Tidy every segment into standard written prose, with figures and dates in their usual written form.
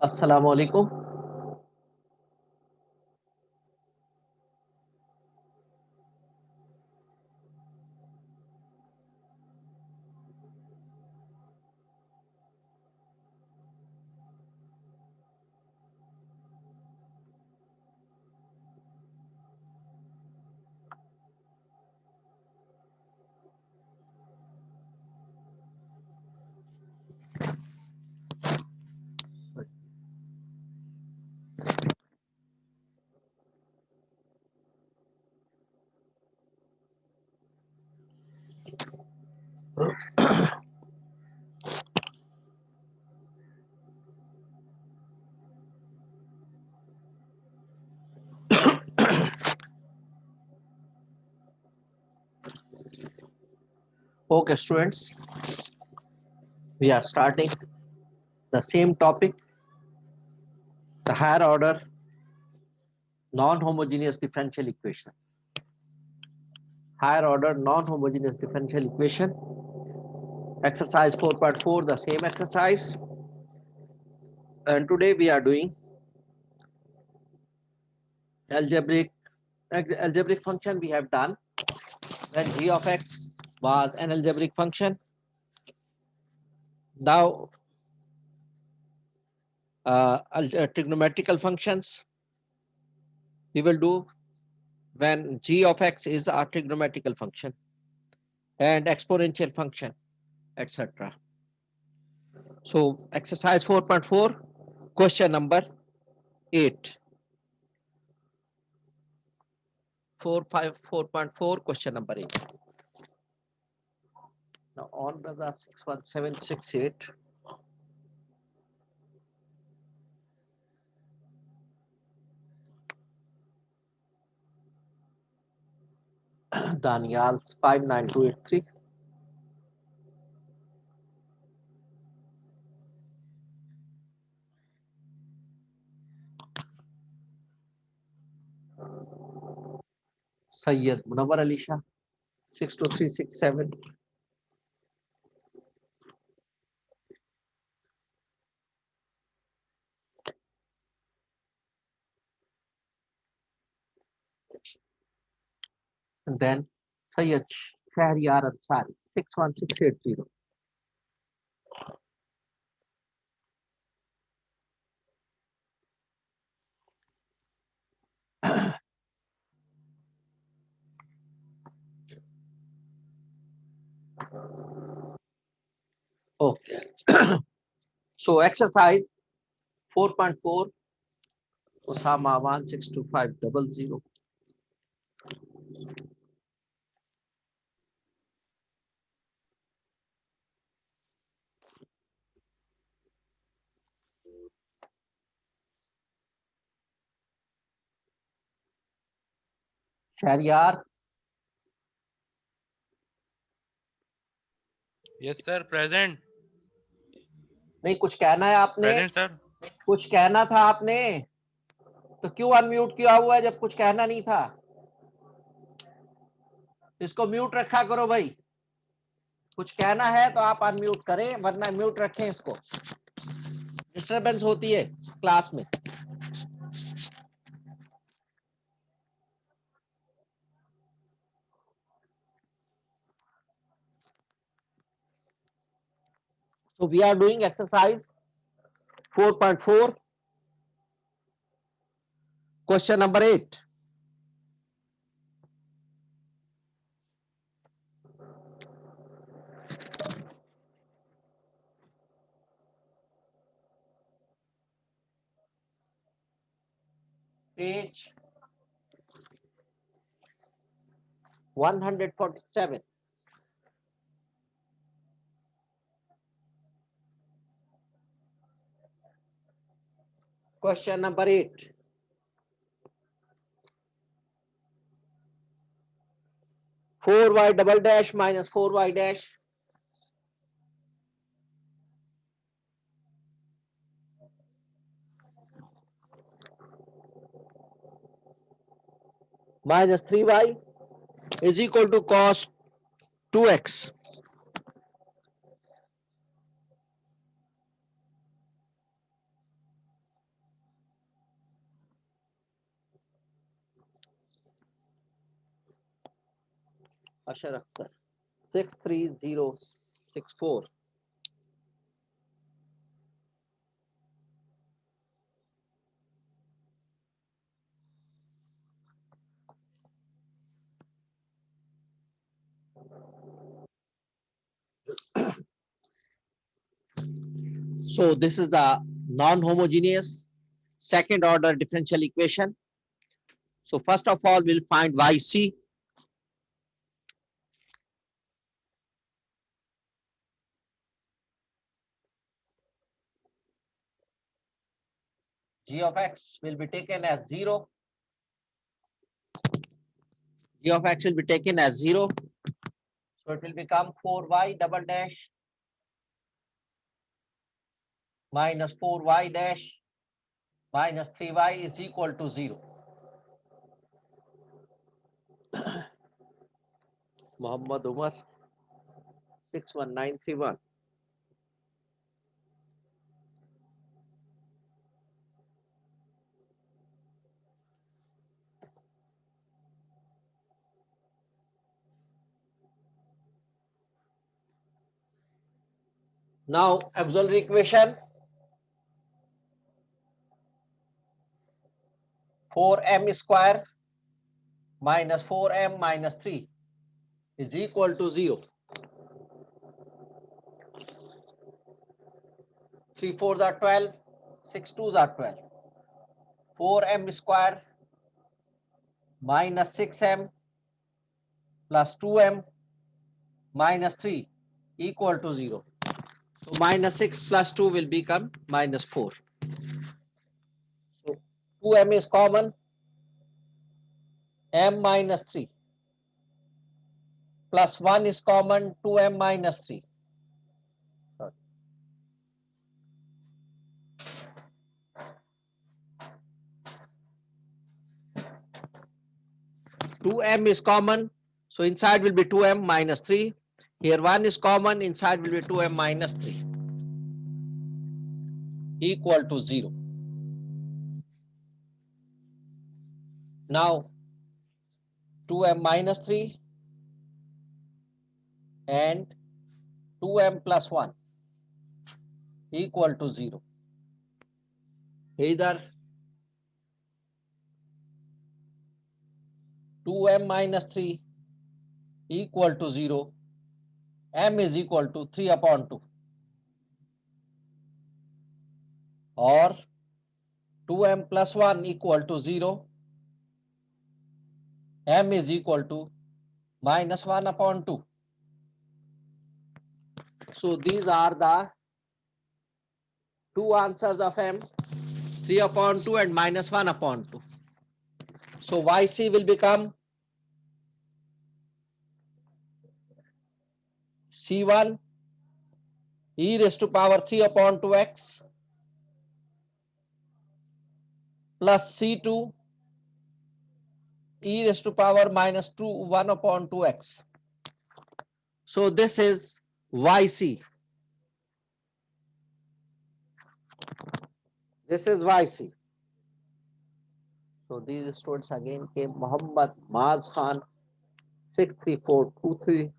अस्सलाम वालेकुम। Okay, students, we are starting the same topic, the higher order non-homogeneous differential equation. Higher order non-homogeneous differential equation. Exercise 4.4, the same exercise. And today we are doing algebraic function we have done when g of x was an algebraic function. Now trigonometrical functions we will do when g of x is a trigonometrical function and exponential function, etc. So exercise 4.4, question number 8. 4.4, question number 8. Now on the 61768. Daniel 59283. Sayyid Munawar Ali Shah 62367. And then Sayyid Shahriyar Ansari 61680. Okay. So exercise 4.4, Osama 162500. Shahriyar, yes sir, present. नहीं कुछ कहना है आपने? Present sir. कुछ कहना था आपने, तो क्यों अनम्यूट किया हुआ है जब कुछ कहना नहीं था? इसको म्यूट रखा करो भाई। कुछ कहना है तो आप अनम्यूट करें, वरना म्यूट रखें, इसको डिस्टरबेंस होती है क्लास में। So we are doing exercise 4.4, question number 8. Page 147. Question number 8. 4y double dash minus 4y dash minus 3y is equal to cos 2x. Ashar Akhtar, 63064. So this is the non-homogeneous second order differential equation. So first of all, we'll find yc. G of x will be taken as 0. G of x will be taken as 0. So it will become 4y double dash minus 4y dash minus 3y is equal to 0. Muhammad Umar, 61931. Now auxiliary equation 4m square minus 4m minus 3 is equal to 0. 3 4s are 12, 6 2s are 12. 4m square minus 6m plus 2m minus 3 equal to 0. So minus 6 plus 2 will become minus 4. So 2m is common, m minus 3 plus 1 is common, 2m minus 3. 2m is common, so inside will be 2m minus 3. Here 1 is common, inside will be 2m minus 3 equal to 0. Now 2m minus 3 and 2m plus 1 equal to 0. Either 2m minus 3 equal to 0, m is equal to 3 upon 2, or 2m plus 1 equal to 0, m is equal to minus 1 upon 2. So these are the two answers of m, 3 upon 2 and minus 1 upon 2. So yc will become c1 e raised to power 3 upon 2x plus c2 e raised to power minus 1 upon 2x. So this is YC. This is YC. So these students again came Muhammad Maz Khan 63423.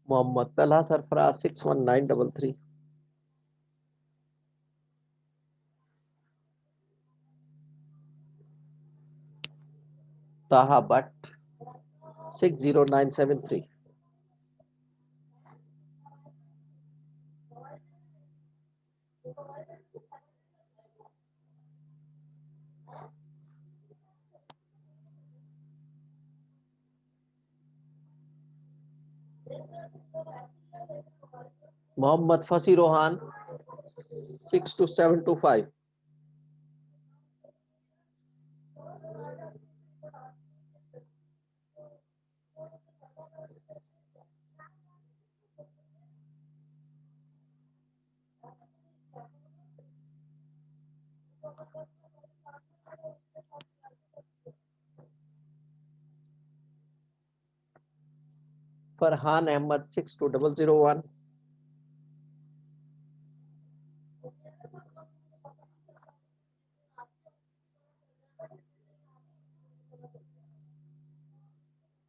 Muhammad Talha Sarfaraz 61933. Taha Bhatt 60973. Muhammad Fasi Rohan 62725. Farhan Ahmad 62001.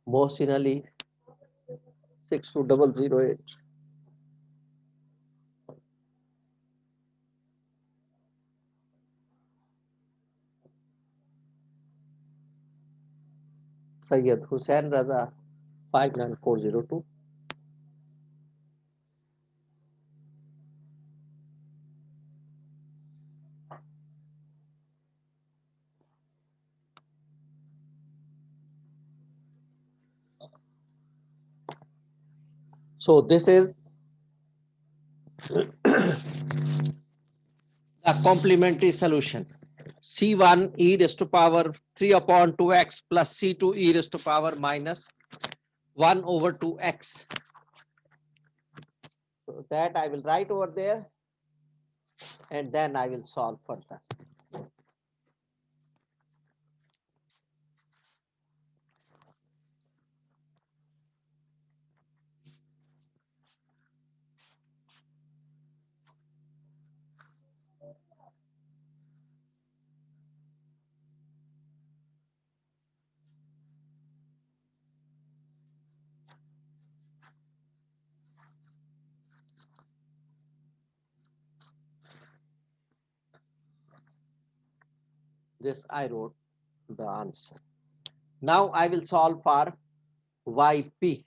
Mohsin Ali 62008. Syed Hussain Raza 59402. So this is the complementary solution. C1 e raised to power 3 upon 2x plus C2 e raised to power minus 1 over 2x. So that I will write over there and then I will solve further. This I wrote the answer. Now I will solve for YP.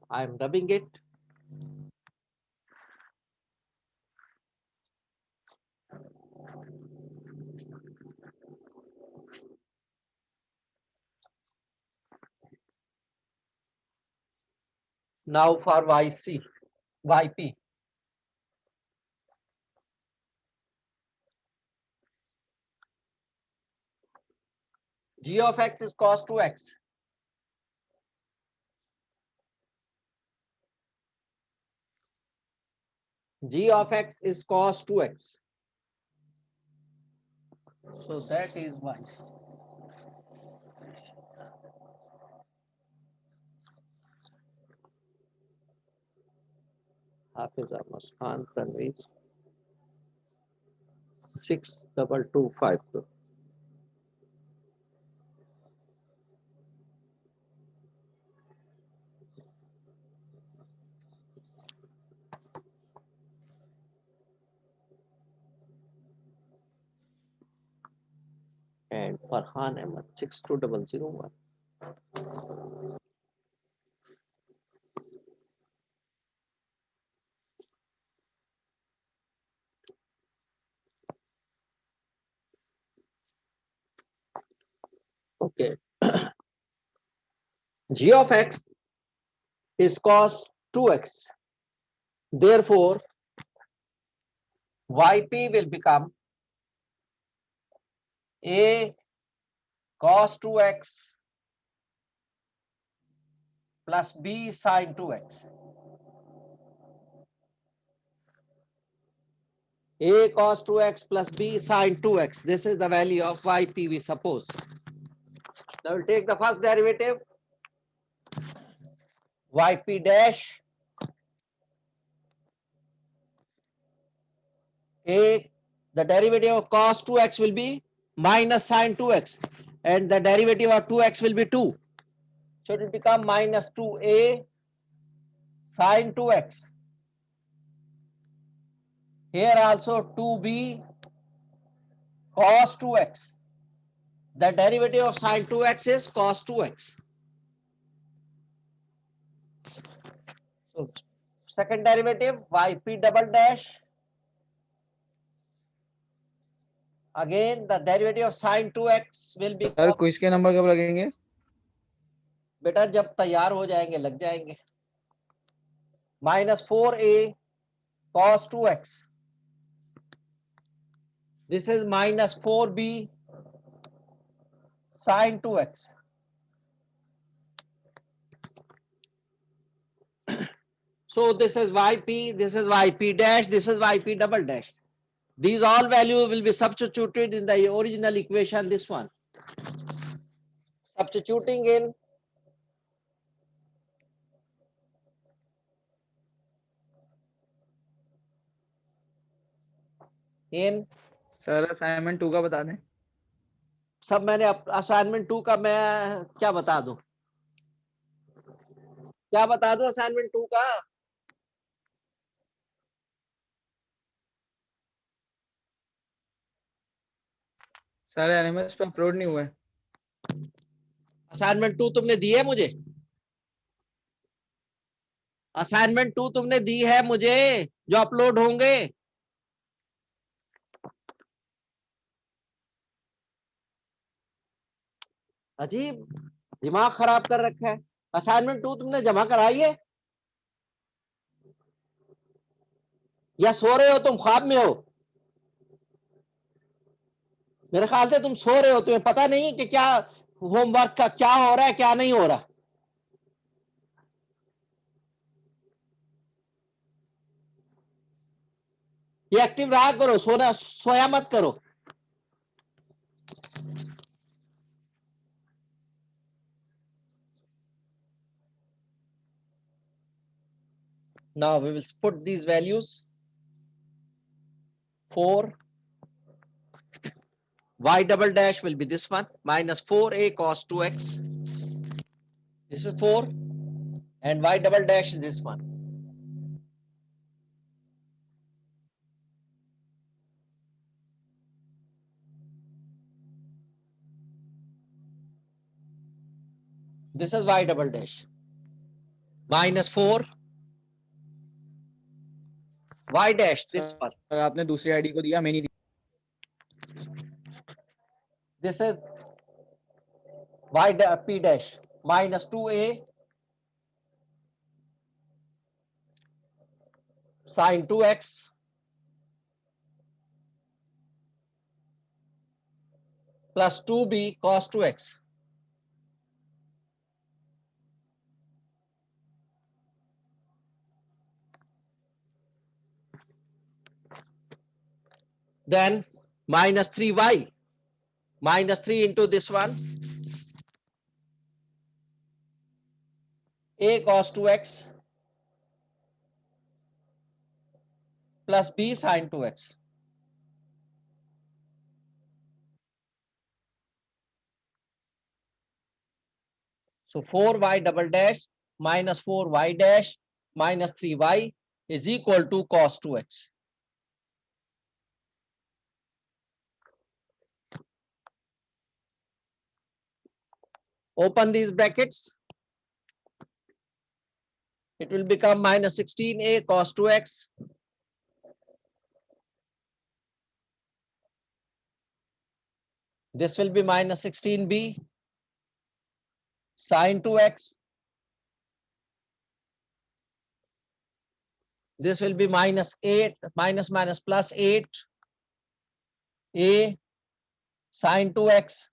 I am rubbing it. Now for YP. G of x is cos 2x. G of x is cos 2x. So that is y. Hafiz Ahmad Khan Tanveer 62252. And Farhan Ahmad 62001. Okay. G of x is cos 2x. Therefore, YP will become A cos 2x plus B sin 2x. A cos 2x plus B sin 2x. This is the value of yp, we suppose. Now we'll take the first derivative, yp dash. A, the derivative of cos 2x will be minus sin 2x, and the derivative of 2x will be 2. So it will become minus 2a sin 2x. Here also 2b cos 2x. The derivative of sin 2x is cos 2x. So second derivative, yp double dash. Again the derivative of sin 2x will be sir quiz के number कब लगेंगे? बेटा जब तैयार हो जाएंगे लग जाएंगे. minus 4a cos 2x. This is minus 4b sin 2x. So this is yp, this is yp dash, this is yp double dash. These all values will be substituted in the original equation, this one. Substituting in sir assignment 2 का बता दें. सब मैंने assignment 2 का मैं क्या बता दूं? क्या बता दूं असाइनमेंट 2 का? सर एनएमएस पे अपलोड नहीं हुआ है. असाइनमेंट 2 तुमने दी है मुझे? असाइनमेंट 2 तुमने दी है मुझे जो अपलोड होंगे? अजीब दिमाग खराब कर रखा है. असाइनमेंट 2 तुमने जमा कराई है या सो रहे हो तुम, ख्वाब में हो? मेरे ख्याल से तुम सो रहे हो, तुम्हें पता नहीं कि क्या होमवर्क का क्या हो रहा है क्या नहीं हो रहा. ये एक्टिव रहा करो, सोना सोया मत करो. Now we will put these values. 4 y double dash will be this one, minus 4a cos 2x. This is 4 and y double dash is this one. This is y double dash. Minus 4 y dash this one. Sir आपने दूसरी ID को दिया, मैं नहीं दिया. This is y p dash minus 2a sin 2x plus 2b cos 2x. Then minus 3y, minus 3 into this one, a cos 2x plus b sin 2x. So 4y double dash minus 4y dash minus 3y is equal to cos 2x. Open these brackets. It will become minus 16a cos 2x this will be minus 16b sin 2x. This will be minus 8 minus minus plus 8 a sin 2x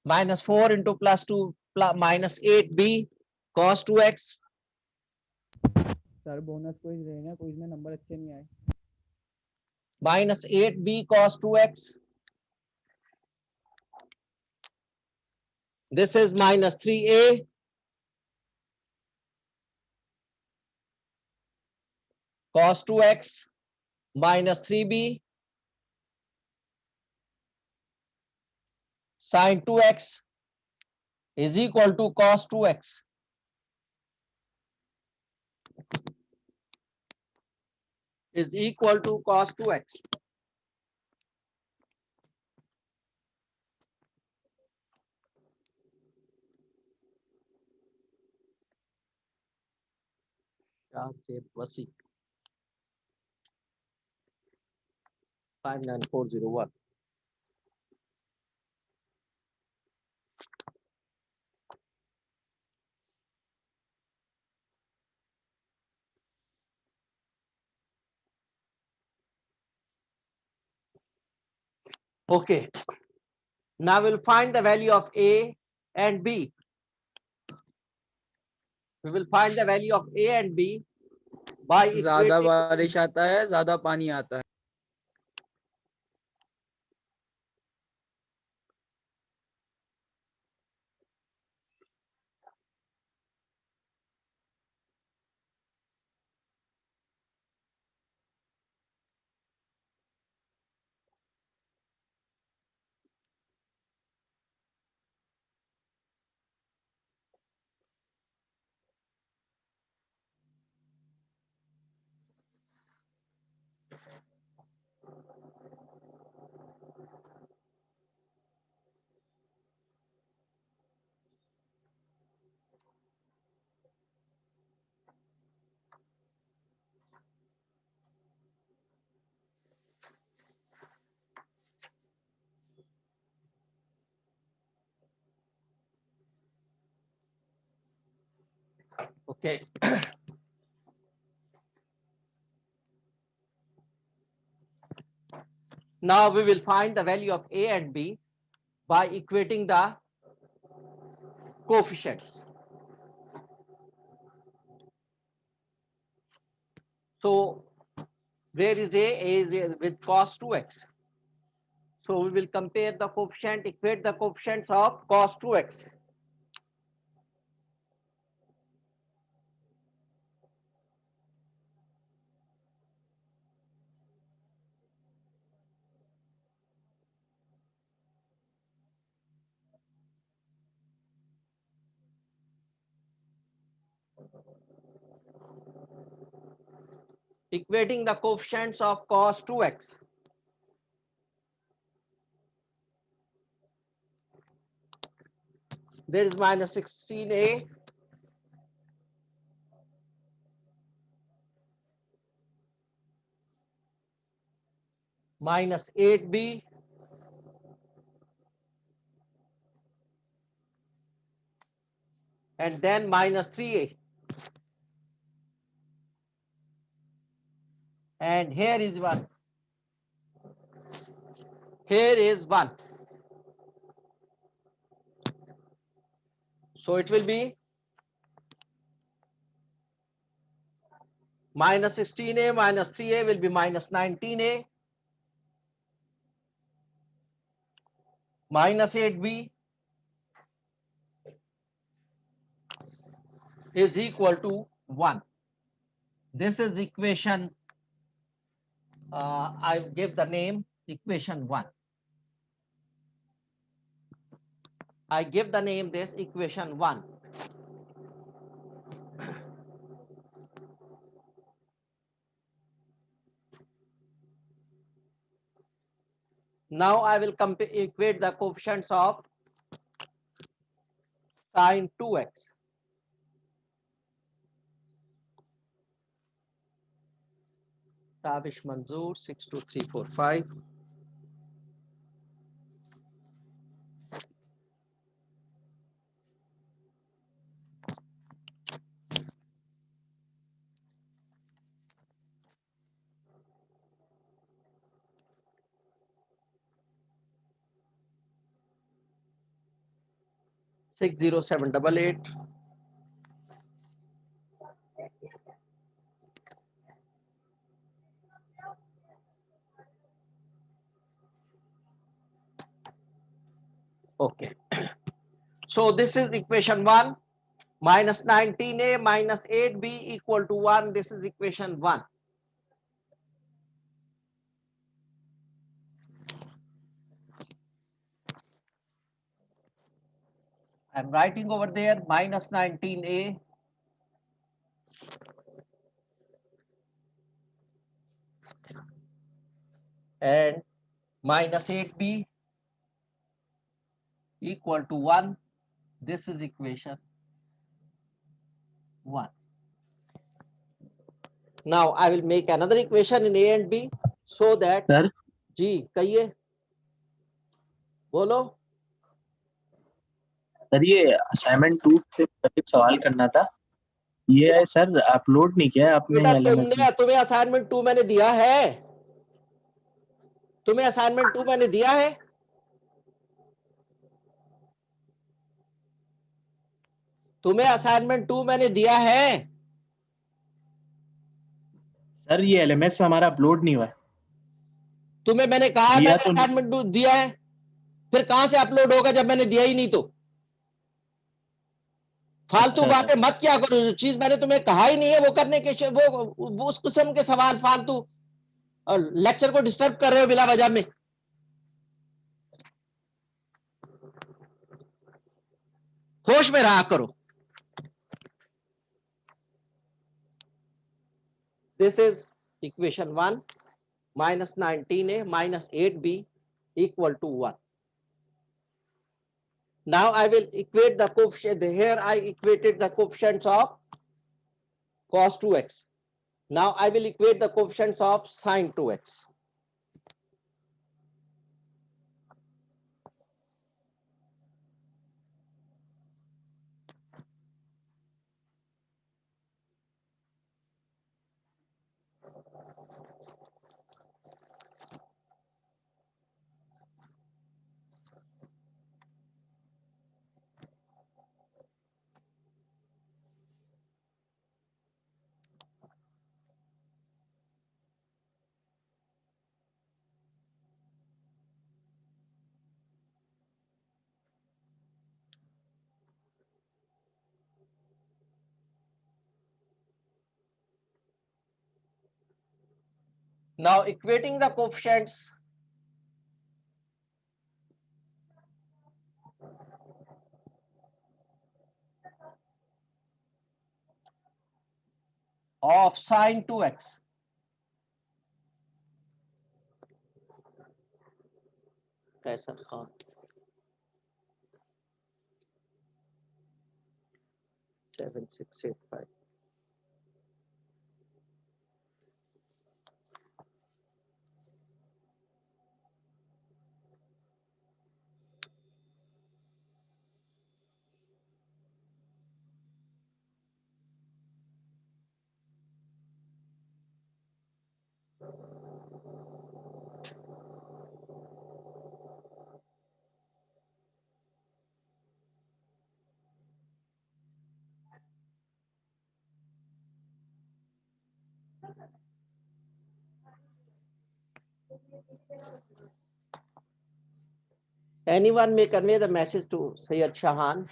minus 4 into plus 2 plus minus 8b cos 2x. Sir bonus quiz रहेगा, quiz में number अच्छे नहीं आए। Minus 8b cos 2x. This is minus 3a cos 2x minus 3b sin 2x is equal to cos 2x. Is equal to cos 2x. Wasi 59401. Okay. Now we'll find the value of a and b. We will find the value of a and b by ज्यादा equating. बारिश आता है, ज्यादा पानी आता है। Okay. Now we will find the value of a and b by equating the coefficients. So where is a? A is with cos 2x. So we will compare the coefficient, equate the coefficients of cos 2x. Equating the coefficients of cos 2x. There is minus 16a minus 8b and then minus 3a. And here is 1. Here is 1. So it will be minus 16a minus 3a will be minus 19a minus 8b is equal to 1. This is equation, I give the name equation 1. I give the name this equation 1. Now I will equate the coefficients of sin 2x. Tavish Manzoor 62345. Six zero seven double eight. Okay. So this is equation 1. Minus 19a minus 8b equal to 1. This is equation 1. I'm writing over there minus 19a and minus 8b equal to 1. This is equation 1. Now I will make another equation in a and b so that sir ji कहिए बोलो sir ये assignment 2 से एक सवाल करना था। ये है सर अपलोड नहीं किया है आपने बेटा एलएमएस में। तुम्हें असाइनमेंट 2 मैंने दिया है तुम्हें असाइनमेंट 2 मैंने दिया है तुम्हें असाइनमेंट 2 मैंने दिया है सर ये एलएमएस में हमारा अपलोड नहीं हुआ है। तुम्हें मैंने कहा दिया मैंने तो असाइनमेंट 2 दिया है फिर कहां से अपलोड होगा जब मैंने दिया ही नहीं तो फालतू अच्छा बातें सर। मत क्या करो जो चीज मैंने तुम्हें कहा ही नहीं है वो करने के वो उस किस्म के सवाल फालतू और लेक्चर को डिस्टर्ब कर रहे हो बिला वजह में होश में रहा करो this is equation 1 minus 19a minus 8b equal to 1. Now I will equate the coefficient. Here I equated the coefficients of cos 2x. Now I will equate the coefficients of sin 2x. Now equating the coefficients of sin 2x. Kaisar Khan. 7685. Anyone may convey the message to Sayyid Shahan.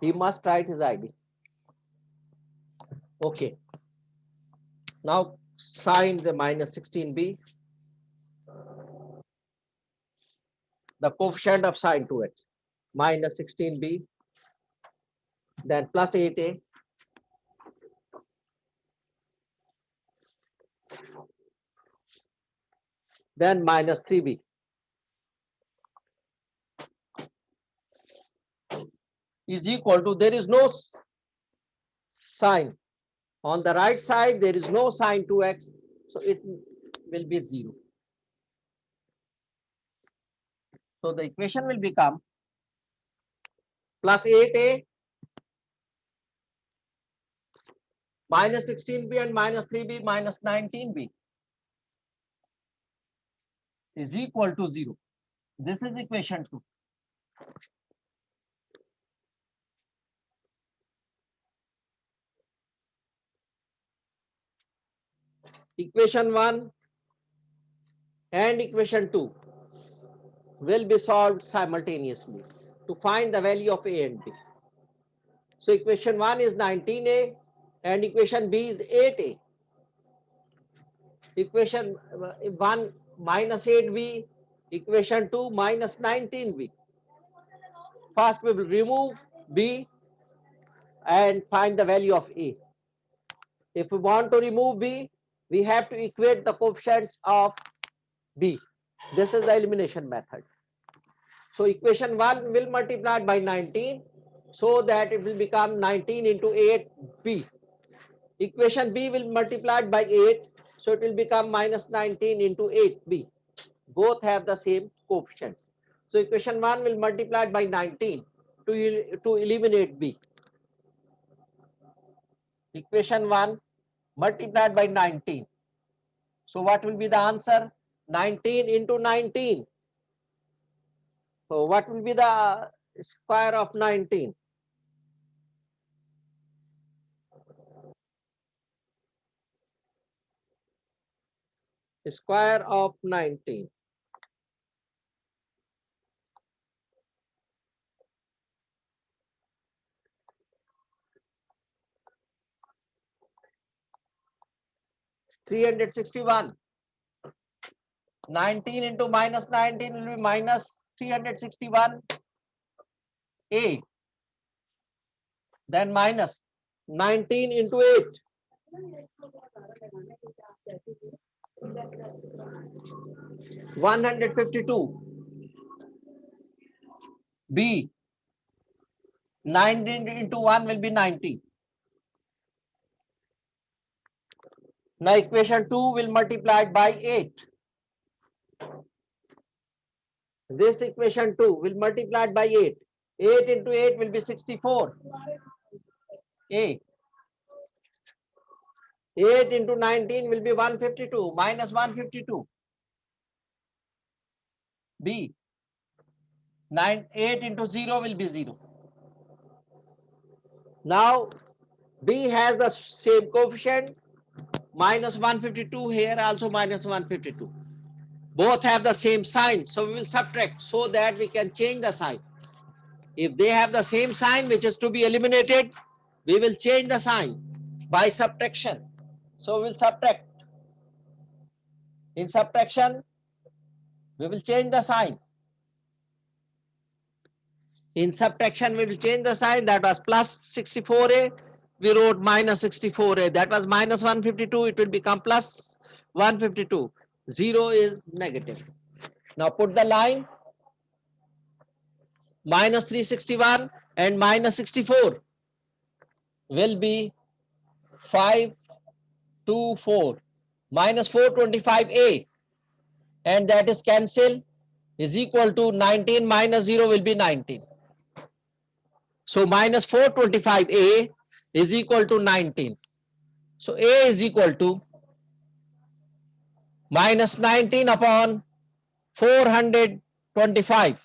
He must write his ID. Okay. Now sin the minus 16b. The coefficient of sin 2x minus 16b. Then plus 8a. Then minus 3b. Is equal to, there is no sign. On the right side, there is no sin 2x. So it will be 0. So the equation will become plus 8a minus 16b and minus 3b minus 19b is equal to 0. This is equation 2. Equation 1 and equation 2 will be solved simultaneously to find the value of A and B. So equation 1 is 19A and equation B is 8A. Equation 1 minus 8B, equation 2 minus 19B. First we will remove B and find the value of A. If we want to remove B, we have to equate the coefficients of B. This is the elimination method. So equation 1 will multiply by 19 so that it will become 19 into 8B. Equation B will multiply by 8 so it will become minus 19 into 8B. Both have the same coefficients. So equation 1 will multiply by 19 to eliminate B. Equation 1 multiplied by 19. So what will be the answer? 19 into 19. So what will be the square of 19? Square of 19. (361). 19 into minus 19 will be minus 361 A. Then minus 19 into 8. 152. B. 19 into 1 will be 90. Now equation 2 will multiply by 8. This equation 2 will multiply by 8. 8 into 8 will be 64. A. 8 into 19 will be 152 minus 152. B. 8 into 0 will be 0. Now B has the same coefficient, minus 152, here also minus 152. Both have the same sign, so we will subtract so that we can change the sign. If they have the same sign which is to be eliminated, we will change the sign by subtraction. So we will subtract. In subtraction, we will change the sign. In subtraction, we will change the sign. That was plus 64A. We wrote minus 64A. That was minus 152. It will become plus 152. 0 is negative. Now put the line. Minus 361 and minus 64 will be 524. Minus 425A. And that is cancelled, is equal to 19 minus 0 will be 19. So minus 425A is equal to 19. So A is equal to minus 19 upon 425.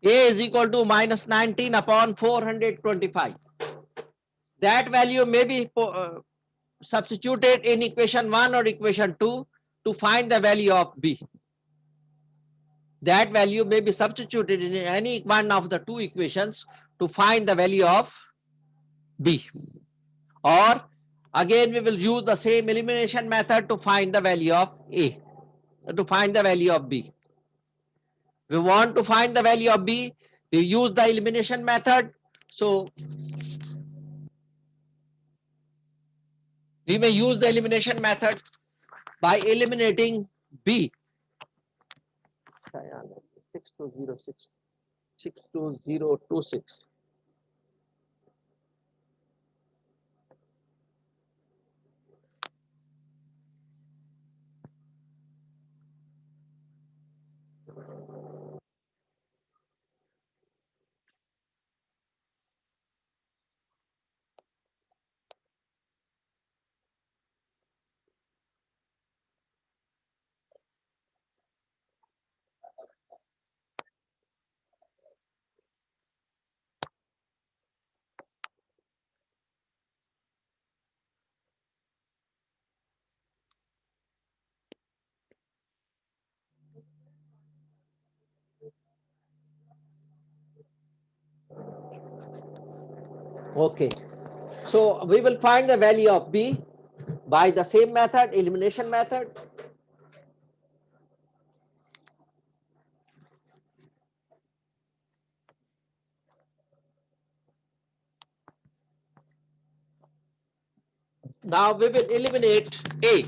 A is equal to minus 19 upon 425. That value may be substituted in equation 1 or equation 2 to find the value of B. That value may be substituted in any one of the two equations to find the value of B. Or again we will use the same elimination method to find the value of A, to find the value of B. We want to find the value of B, we use the elimination method. So we may use the elimination method by eliminating B. 6206, 62026. Okay. So we will find the value of B by the same method, elimination method. Now we will eliminate A.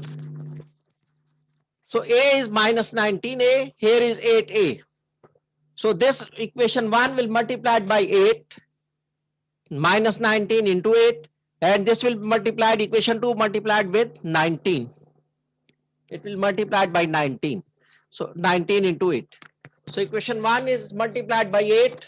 So A is minus 19A, here is 8A. So this equation 1 will multiply by 8, minus 19 into 8, and this will multiply equation 2 multiplied with 19. It will multiply by 19. So 19 into 8. So equation 1 is multiplied by 8.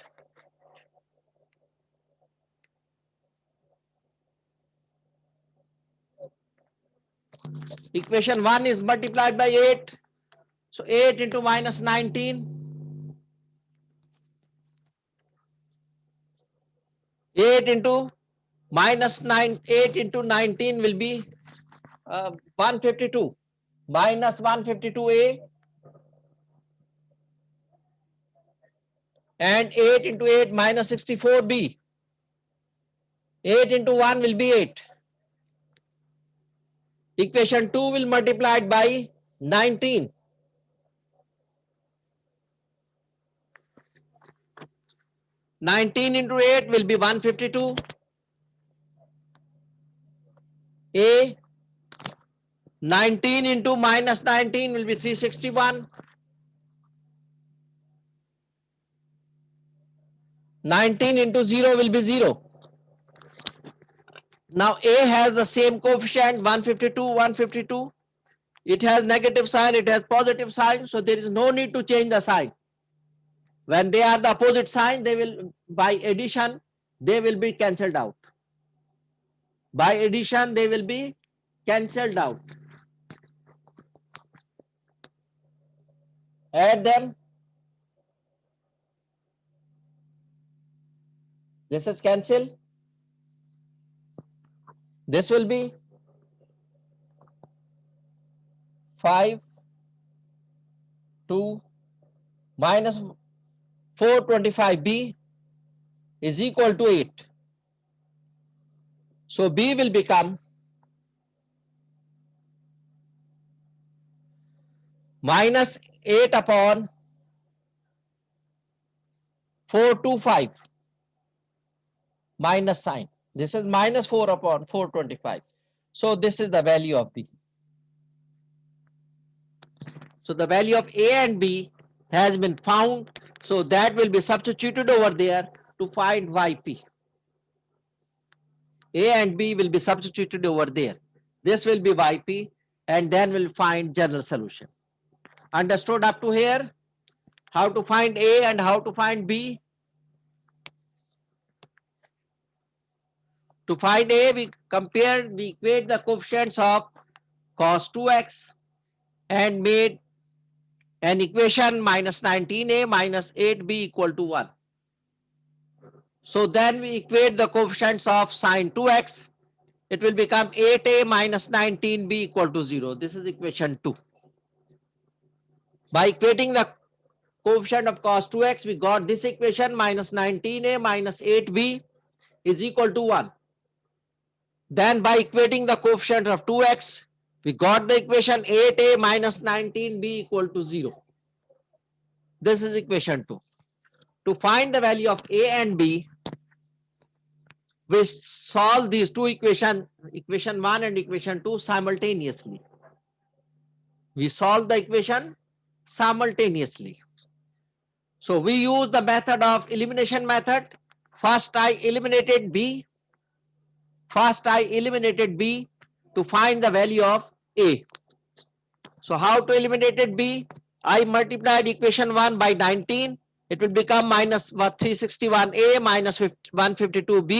Equation 1 is multiplied by 8. So 8 into minus 19. 8 into minus 9, 8 into 19 will be 152. Minus 152A. And 8 into 8 minus 64B. 8 into 1 will be 8. Equation 2 will multiply by 19. 19 into 8 will be 152. A. 19 into minus 19 will be 361. 19 into 0 will be 0. Now A has the same coefficient 152, 152. It has negative sign, it has positive sign, so there is no need to change the sign. When they are the opposite sign, they will, by addition, they will be cancelled out. By addition, they will be cancelled out. Add them. This is cancel. This will be 5, 2, minus 425B is equal to 8. So B will become minus 8 upon 425 minus sign. This is minus 4 upon 425. So this is the value of B. So the value of A and B has been found. So that will be substituted over there to find YP. A and B will be substituted over there. This will be YP, and then we'll find general solution. Understood up to here? How to find A and how to find B? To find A, we equate the coefficients of cos 2x and made an equation minus 19A minus 8B equal to 1. So then we equate the coefficients of sine 2x. It will become 8A minus 19B equal to 0. This is equation 2. By equating the coefficient of cos 2x, we got this equation minus 19A minus 8B is equal to 1. Then by equating the coefficient of 2x, we got the equation 8A minus 19B equal to 0. This is equation 2. To find the value of A and B, we solve these two equations, equation 1 and equation 2 simultaneously. We solve the equation simultaneously. So we use the method of elimination method. First I eliminated B. First I eliminated B to find the value of A. So how to eliminate B? I multiplied equation 1 by 19. It will become minus 361A minus 152B.